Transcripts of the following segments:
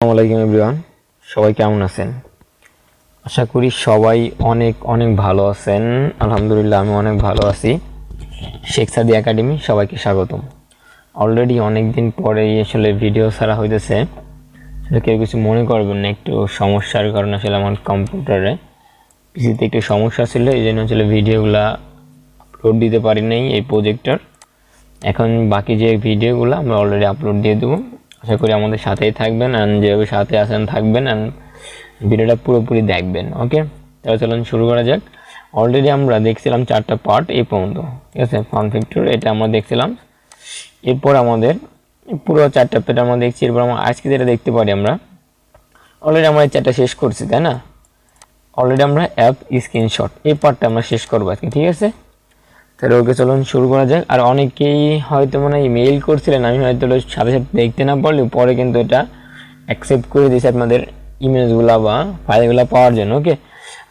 আসসালামু আলাইকুম এভরিওয়ান, সবাই কেমন আছেন? আশা করি সবাই অনেক অনেক ভালো আছেন। আলহামদুলিল্লাহ আমি অনেক ভালো আছি। শেখসাদি একাডেমি সবাইকে স্বাগতম। অলরেডি অনেক দিন পরেই আসলে ভিডিও ছাড়া হইতেছে। কেউ কিছু মনে করবেন না, একটু সমস্যার কারণে আসলে আমার কম্পিউটারে পিসিতে একটু সমস্যা ছিল, এই জন্য আসলে ভিডিওগুলো আপলোড দিতে পারি নাই এই প্রজেক্টটার। এখন বাকি যে ভিডিওগুলো আমরা অলরেডি আপলোড দিয়ে দেবো। আশা করি আমাদের সাথেই থাকবেন অ্যান্ড যেভাবে সাথে আছেন থাকবেন অ্যান্ড ভিডিওটা পুরোপুরি দেখবেন। ওকে, তাহলে চলুন শুরু করা যাক। অলরেডি আমরা দেখছিলাম 4টা পার্ট এই পর্যন্ত, ঠিক আছে। ফান ফ্যাক্টর এটা আমরা দেখছিলাম। এরপর আমাদের পুরো 4টা পেট আমরা দেখছি। এরপর আমরা আজকে যেটা দেখতে পারি, আমরা অলরেডি আমরা এই 4টা শেষ করছি, তাই না? অলরেডি আমরা অ্যাপ স্ক্রিনশট এই পার্টটা আমরা শেষ করবো আজকে, ঠিক আছে। তাহলে ওকে চলুন শুরু করা যাক। আর অনেকেই হয়তো মেইল করছিলেন, আমি হয়তো সাথে সাথে দেখতে না পারলেও পরে কিন্তু এটা অ্যাকসেপ্ট করে দিয়েছি আপনাদের ইমেজগুলো বা ফাইলগুলো পাওয়ার জন্য। ওকে,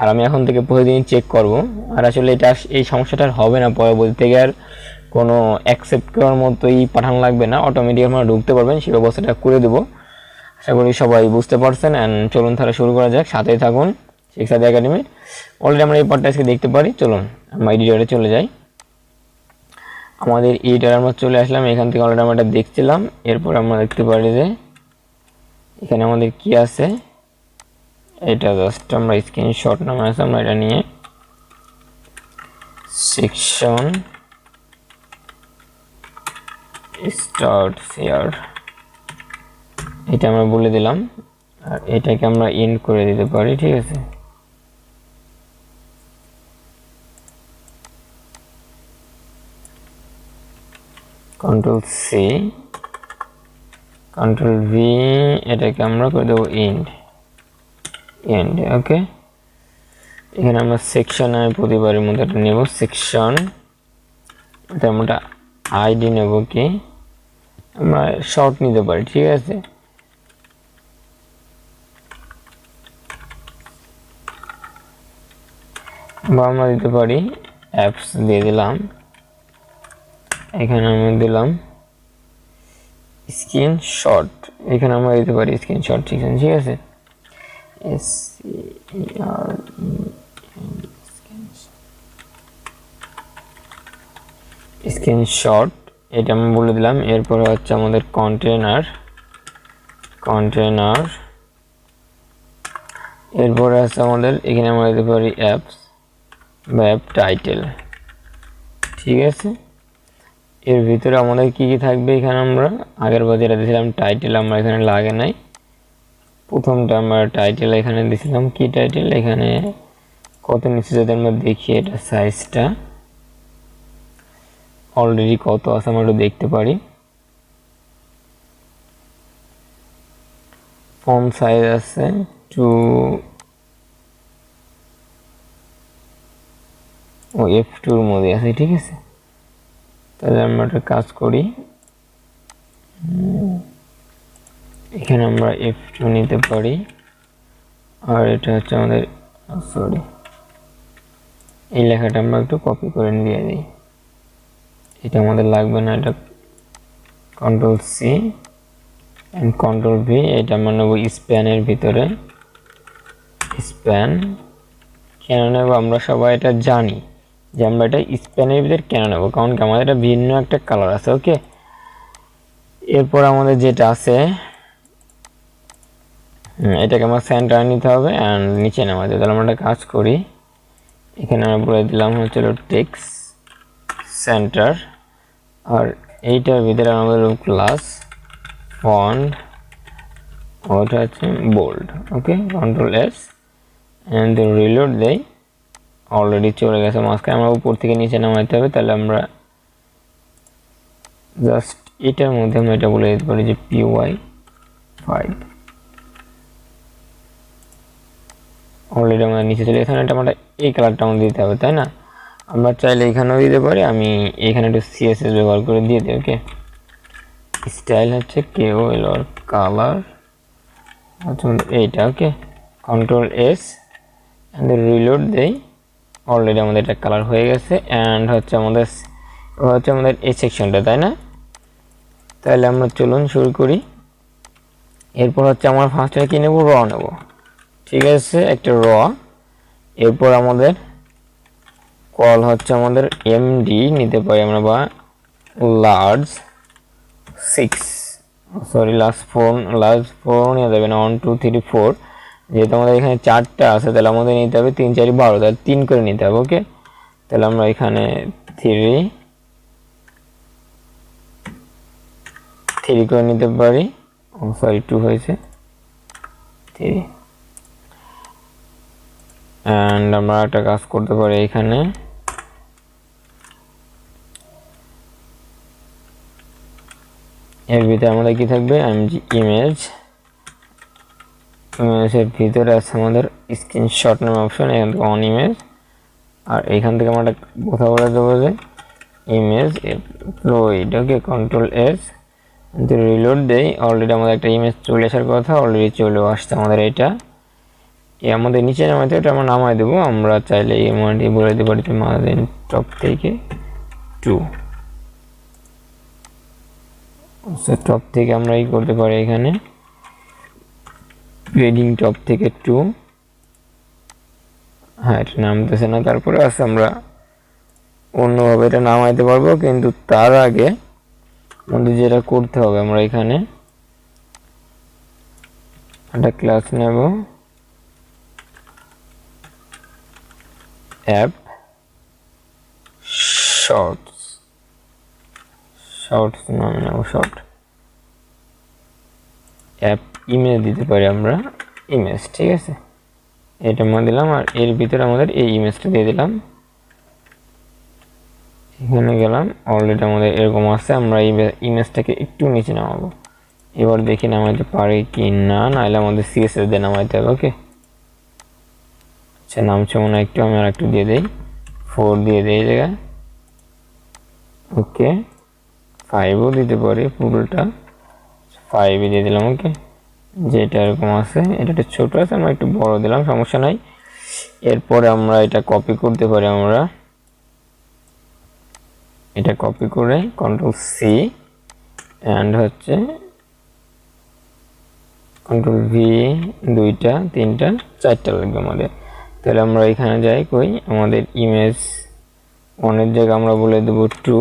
আর আমি এখন থেকে প্রতিদিন চেক করব। আর আসলে এটা এই সমস্যাটা হবে না, পরবর্তী থেকে আর কোনো অ্যাকসেপ্ট করার মতোই পাঠানো লাগবে না, অটোমেটিক আপনারা ঢুকতে পারবেন, সেই ব্যবস্থাটা করে দেবো। আশা করি সবাই বুঝতে পারছেন। অ্যান্ড চলুন তাহলে শুরু করা যাক, সাথেই থাকুন শেখসাদি একাডেমির। অলরেডি আমরা এই পার্টটা আজকে দেখতে পারি। চলুন আমরা এডিটরে চলে যাই। আমাদের এইটার আমরা চলে আসলাম, এখান থেকে অলরেডি আমরা এটা দেখছিলাম। এরপর আমরা দেখতে পারি যে এখানে আমাদের কি আছে, এটা জাস্ট আমরা স্ক্রিনশট নামে আছে, আমরা এটা নিয়ে সেকশন স্টার্ট শেয়ার এটা আমরা বলে দিলাম। আর এটাকে আমরা এন্ড করে দিতে পারি, ঠিক আছে। কন্ট্রোল সি কন্ট্রোল ভি, এটাকে আমরা করে দেবো এন্ড। ওকে, এখানে আমরা সেকশন আমি প্রতিবারের মধ্যে একটা নেব সেকশন, এটা আমরা আইডি নেব, কি আমরা শর্ট নিতে পারি, ঠিক আছে। বা আমরা দিতে পারি অ্যাপস দিয়ে দিলাম, এখানে আমরা দিলাম স্ক্রিনশট, এখানে আমরা দিতে পারি স্ক্রিনশট, ঠিক আছে। স্ক্রিনশট এটা আমি বলে দিলাম। এরপর হচ্ছে আমাদের কন্টেনার, এরপরে আছে আমাদের এখানে আমরা দিতে পারি অ্যাপস বা অ্যাপ টাইটেল, ঠিক আছে। এর ভিতরে আমাদের কি কি থাকবে, এখানে আমরা আগের বার যেটা দিয়েছিলাম টাইটেল আমরা এখানে লাগে নাই। প্রথমটা আমরা টাইটেল এখানে দিয়েছিলাম, কি টাইটেল এখানে কত নিচে যদি আমরা দেখি, এটা সাইজটা অলরেডি কত আছে আমরা একটু দেখতে পারি। ফন্ট সাইজ আছে 2 ও F2 এর মধ্যে আছে, ঠিক আছে। তাহলে আমরা একটা কাজ করি, এখানে আমরা F2 নিতে পারি। আর এটা হচ্ছে আমাদের সরি, এই লেখাটা আমরা একটু কপি করে নিয়ে দিই, এটা আমাদের লাগবে না। এটা control C and control V, এটা আমরা নেব স্প্যানের ভিতরে। স্প্যান কেন নেব, আমরা সবাই এটা জানি যে আমরা এটা স্প্যানের ভিতরে কেন নেব, কারণ কি আমাদের এটা ভিন্ন একটা কালার আছে। ওকে, এরপর আমাদের যেটা আছে এটাকে আমরা সেন্টার নিতে হবে অ্যান্ড নিচে নেওয়া যায়। তাহলে আমরা একটা কাজ করি, এখানে আমরা বলে দিলাম হচ্ছে টেক্সট সেন্টার। আর এইটার ভিতরে আমাদের ক্লাস ফন্ট, ওটা হচ্ছে bold. Okay, control S and reload দেই, অলরেডি চলে গেছে মাঝখানে, আমরা উপর থেকে নিচে নামাইতে হবে। তাহলে আমরা জাস্ট এটার মধ্যে আমরা এটা বলে দিতে পারি যে PY5, অলরেডি আমরা নিচে চলে এখানে এটা আমরা এই কালারটা আমাদের দিতে হবে, তাই না? আমরা চাইলে এখানেও দিতে পারি, আমি এখানে একটু CSS ব্যবহার করে দিয়ে দিই। ওকে, স্টাইল হচ্ছে KOL আর কালার হচ্ছে এইটা। ওকে, কন্ট্রোল এস এন্ড রিলোড দেই, অলরেডি আমাদের এটা কালার হয়ে গেছে। অ্যান্ড হচ্ছে আমাদের এই সেকশনটা, তাই না? তাহলে আমরা চলুন শুরু করি। এরপর হচ্ছে আমরা ফার্স্টে কি নেব, র নেব, ঠিক আছে, একটা র। এরপর আমাদের কল হচ্ছে আমাদের এমডি নিতে পারি আমরা, বা লার্জ 6, সরি লার্জ 4 নিয়ে যাবে না, 1 2 3 4, যেহেতু আমাদের এখানে 4টা আছে তাহলে আমাদের নিতে হবে 3 4 12, তাহলে 3 করে নিতে হবে। ওকে, তাহলে আমরা এখানে 3 করে নিতে পারি, সরি 2 হয়েছে 3। অ্যান্ড আমরা একটা কাজ করতে পারি, এখানে এর ভিতরে আমাদের কি থাকবে, ইমেজের ভিতরে আছে আমাদের স্ক্রিনশট নামে অপশন, এখান থেকে অন ইমেজ, আর এখান থেকে আমরা একটা কথা বলে দেবো যে ইমেজ এপ্লয়েড। ওকে, কন্ট্রোল এস, কিন্তু রিলোড দেই, অলরেডি আমাদের একটা ইমেজ চলে আসার কথা, অলরেডি চলেও আসছে আমাদের এটা। আমাদের নিচে নামাইতে এটা আমরা নামাই দেবো, আমরা চাইলে এই মানটি বলে দিতে পারি মার্জিন টপ থেকে 2, টপ থেকে আমরা এই করতে পারি এখানে গ্রেডিং টপ থেকে 2। হ্যাঁ, এটা নামতেছে না, তারপরে আছে আমরা অন্যভাবে এটা নামাইতে পারবো, কিন্তু তার আগে আমাদের যেটা করতে হবে, আমরা এখানে একটা ক্লাস নেব, অ্যাপ শর্টস নামে নেব, শর্ট অ্যাপ ইমেজ দিতে পারি আমরা, ইমেজ, ঠিক আছে, এটা আমরা দিলাম, আর এর ভিতরে আমাদের এই ইমেজটা দিয়ে দিলাম। এখানে গেলাম, অলরেডি আমাদের এরকম আছে, আমরা এই ইমেজটাকে একটু নিচে নামাবো, এবার দেখি নামাইতে পারি কি না, নাহলে আমাদের সিএসএস দিয়ে নামাইতে হবে। ওকে, আচ্ছা নামছে মনে হয় একটু, আমি আর একটু দিয়ে দিই, 4 দিয়ে দিই এই জায়গায়। ওকে, 5ও দিতে পারি, পুরোটা 5 দিয়ে দিলাম। ওকে, যেটা এরকম আছে, এটা একটু ছোট আছে, আমরা একটু বড় দিলাম, সমস্যা নাই। এরপরে আমরা এটা কপি করতে পারি, আমরা এটা কপি করে কন্ট্রোল সি অ্যান্ড হচ্ছে কন্ট্রোল ভি, 2টা 3টা 4টা লাগবে আমাদের। তাহলে আমরা এখানে যাই, কই আমাদের ইমেজ 1 জায়গায় আমরা বলে দেবো 2,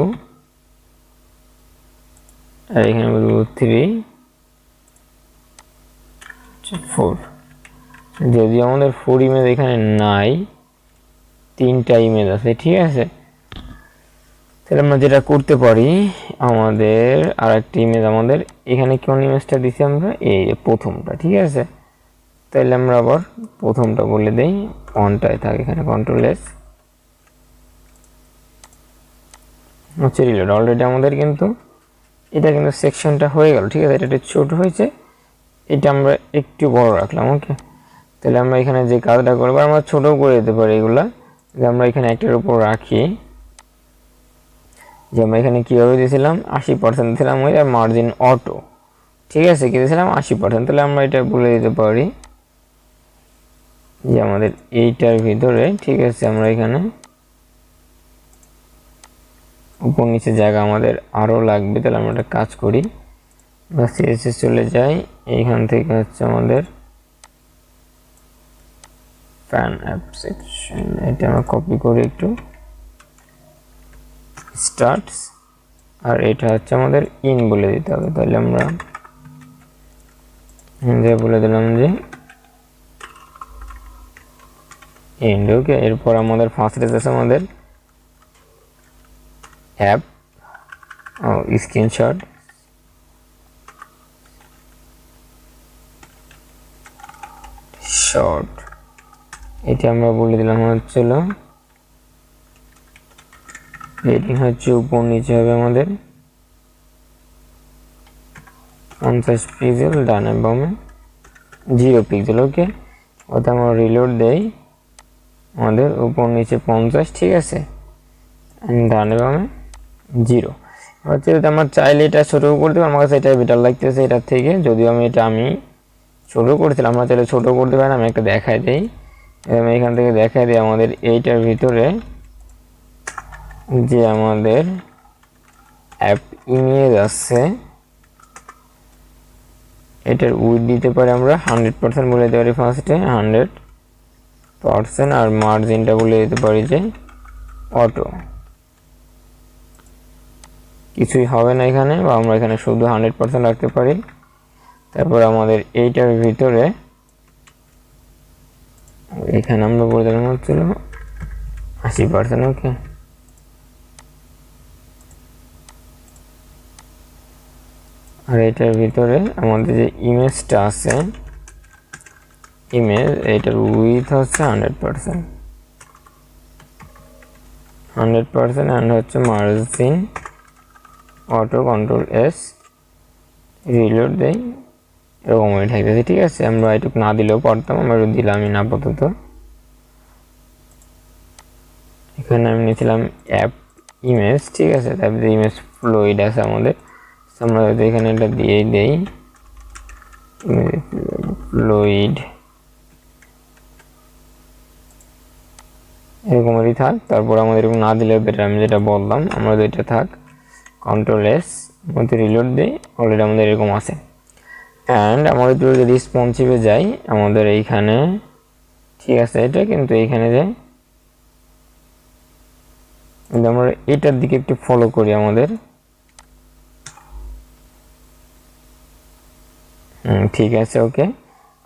আর এখানে বলবো 3 4। যদি আমাদের 4 ইমেজ এখানে নাই, 3টা ইমেজ আছে, ঠিক আছে, তাহলে আমরা যেটা করতে পারি, আমাদের আর একটা ইমেজ, আমাদের এখানে কোন ইমেজটা দিছি আমরা, এই প্রথমটা, ঠিক আছে, তাহলে আমরা আবার প্রথমটা বলে দেই, অনটাই থাকে, এখানে কন্ট্রোল এস হচ্ছে রিলোড। অলরেডি আমাদের কিন্তু এটা কিন্তু সেকশনটা হয়ে গেল, ঠিক আছে, এটা একটু ছোট হয়েছে, এটা আমরা একটু বড় রাখলাম। ওকে, তাহলে আমরা এখানে যে কাজটা করবো, আমরা ছোট করে দিতে পারি এগুলা, যে আমরা এখানে একটার উপর রাখি, যে আমরা এখানে কীভাবে দিয়েছিলাম 80% দিয়েছিলাম, ওই মার্জিন অটো, ঠিক আছে, কি দিয়েছিলাম 80%। তাহলে আমরা এটা বলে দিতে পারি যে আমাদের এইটার ভিতরে, ঠিক আছে, আমরা এখানে উপর নিচে জায়গা আমাদের আরও লাগবে, তাহলে আমরা একটা কাজ করি, বা সিএসএস চলে যাই, এইখান থেকে হচ্ছে আমাদের ফ্যান অ্যাপ সেকশন, এটা আমরা কপি করি একটু, স্টার্টস, আর এটা হচ্ছে আমাদের ইন বলে দিতে হবে। তাহলে আমরা বলে দিলাম যে এন্ড। ওকে, এরপর আমাদের ফার্স্ট আছে আমাদের অ্যাপ স্ক্রিনশট, শর্ট, এটা আমরা বলে দিলাম হচ্ছিল রেটিং হচ্ছে উপর নিচে হবে আমাদের 50 পিক্সেল, ডানে বামে 0 পিক্সেল। ওকে, ওটা আমরা রিলোড দেই, আমাদের উপর নিচে 50, ঠিক আছে, ডানে বামে 0। হচ্ছে আমার চাইলে এটা ছোটো করতে পারি, আমার কাছে এটাই বেটার লাগতেছে এটার থেকে, যদিও আমি ছোটো করেছিলাম, আমরা চাইলে ছোটো করতে পারি, আমি একটা দেখাই দিই, আমি এখান থেকে দেখাই দিই আমাদের এইটার ভিতরে যে আমাদের অ্যাপ ইমেজ আছে, এটার উইডথ দিতে পারি আমরা 100% বলে দিতে পারি ফার্স্টে 100%, আর মার্জিনটা বলে দিতে পারি যে অটো। কিছুই হবে না এখানে, বা আমরা এখানে শুধু 100% রাখতে পারি। তারপর আমাদের এইটার ভিতরে এখানে আমরা বলে দিলাম হচ্ছিল 80%। ওকে, আর এটার ভিতরে আমাদের যে ইমেজটা আছে, ইমেজ, এটার উইথ হচ্ছে 100%, অ্যান্ড হচ্ছে মার্জিন অটো, কন্ট্রোল-S, রিলোড দেই, এরকম হয়ে থাকতেছে। ঠিক আছে, আমরা এটুকু না দিলেও পারতাম, আমরা দিলামই না আপাতত। এখানে আমি নিয়েছিলাম অ্যাপ ইমেজ। ঠিক আছে, তারপরে ইমেজ ফ্লুইড আছে আমাদের, আমরা যদি এখানে এটা দিয়ে দেই ফ্লুইড, এরকমই থাক। তারপর আমাদের এরকম না দিলেও বেটার, আমি যেটা বললাম, আমরা এটা থাক, কন্ট্রোল-S, মধ্যে রিলোড দিই, অলরেডি আমাদের এরকম আছে। অ্যান্ড আমাদের যদি রেসপন্সিভে যাই আমাদের এইখানে, ঠিক আছে, এটা কিন্তু এইখানে যাই, কিন্তু আমরা এটার দিকে একটু ফলো করি আমাদের। ঠিক আছে, ওকে,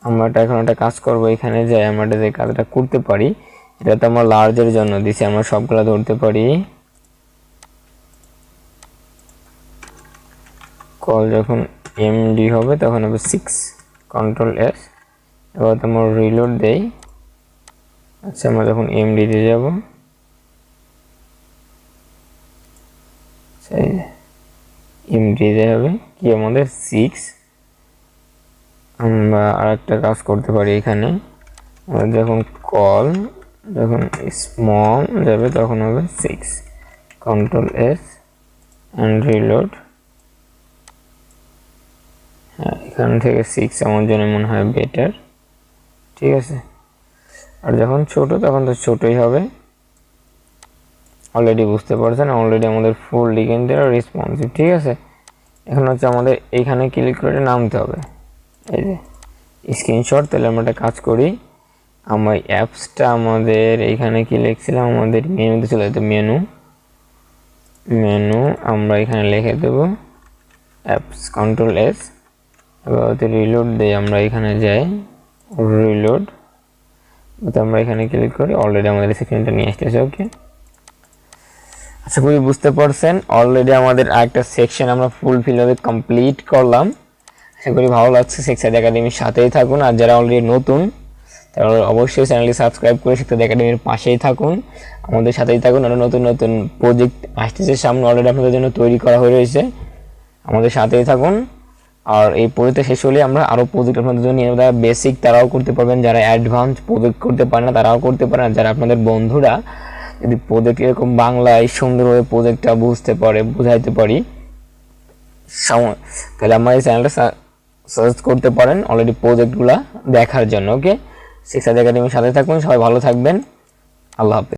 আমরা এখন একটা কাজ করব, এখানে যাই আমরা যে কাজটা করতে পারি, এটা তো আমরা লার্জের জন্য দিছি, আমরা সবগুলা ধরতে পারি। কল যখন এমডি হবে তখন হবে 6, কন্ট্রোল-S, এবার আমরা রিলোড দেই। আচ্ছা, আমরা যখন এমডি দিয়ে যাব, এমডি দিয়ে হবে কি আমাদের 6। আমরা আরেকটা কাজ করতে পারি, এখানে আমরা যখন কল যখন স্মল যাবে তখন হবে 6, কন্ট্রোল-S অ্যান্ড রিলোড। হ্যাঁ, এখান থেকে 6 আমার জন্য মনে হয় বেটার। ঠিক আছে, আর যখন ছোট তখন তো ছোটই হবে, অলরেডি বুঝতে পারছেন, অলরেডি আমাদের ফুল ডিকেন্ডার রেসপন্সিভ। ঠিক আছে, এখন হচ্ছে আমাদের এইখানে ক্লিক করে নামতে হবে, এই যে স্ক্রিনশট। তাহলে আমরা একটা কাজ করি, আমার অ্যাপসটা আমাদের এইখানে কি লিখছিলাম, আমাদের মেনুতে চলে যেতে, মেনু আমরা এখানে লিখে দেব অ্যাপস, কন্ট্রোল-S, এবার রিলোড দেই, আমরা এখানে যাই রিলোড, আমরা এখানে ক্লিক করি, অলরেডি আমাদের সেকশনটা নিয়ে আসতেছে। ওকে, আশা করি বুঝতে পারছেন, অলরেডি আমাদের আরেকটা সেকশন আমরা ফুলফিলভাবে কমপ্লিট করলাম। আশা করি ভালো লাগছে। সেকসাদি একাডেমির সাথেই থাকুন, আর যারা অলরেডি নতুন তারা অবশ্যই চ্যানেলটি সাবস্ক্রাইব করে সেকসাদি একাডেমির পাশেই থাকুন, আমাদের সাথেই থাকুন। আরও নতুন নতুন প্রজেক্ট আসতেছে সামনে, অলরেডি আপনাদের জন্য তৈরি করা হয়ে রয়েছে, আমাদের সাথেই থাকুন। আর এই প্রজেক্টটা শেষ হলে আমরা আরও প্রজেক্ট আপনাদের জন্য নিয়ে, যারা বেসিক তারাও করতে পারবেন, যারা অ্যাডভান্স প্রজেক্ট করতে পারে না তারাও করতে পারেন, আর যারা আপনাদের বন্ধুরা যদি প্রজেক্ট এরকম বাংলায় সুন্দরভাবে প্রজেক্টটা বুঝতে পারে, বুঝাইতে পারি, তাহলে আমার এই চ্যানেলটা সার্চ করতে পারেন অলরেডি প্রজেক্টগুলো দেখার জন্য। ওকে, সেকসাদি একাডেমির সাথে থাকুন, সবাই ভালো থাকবেন, আল্লাহ হাফেজ।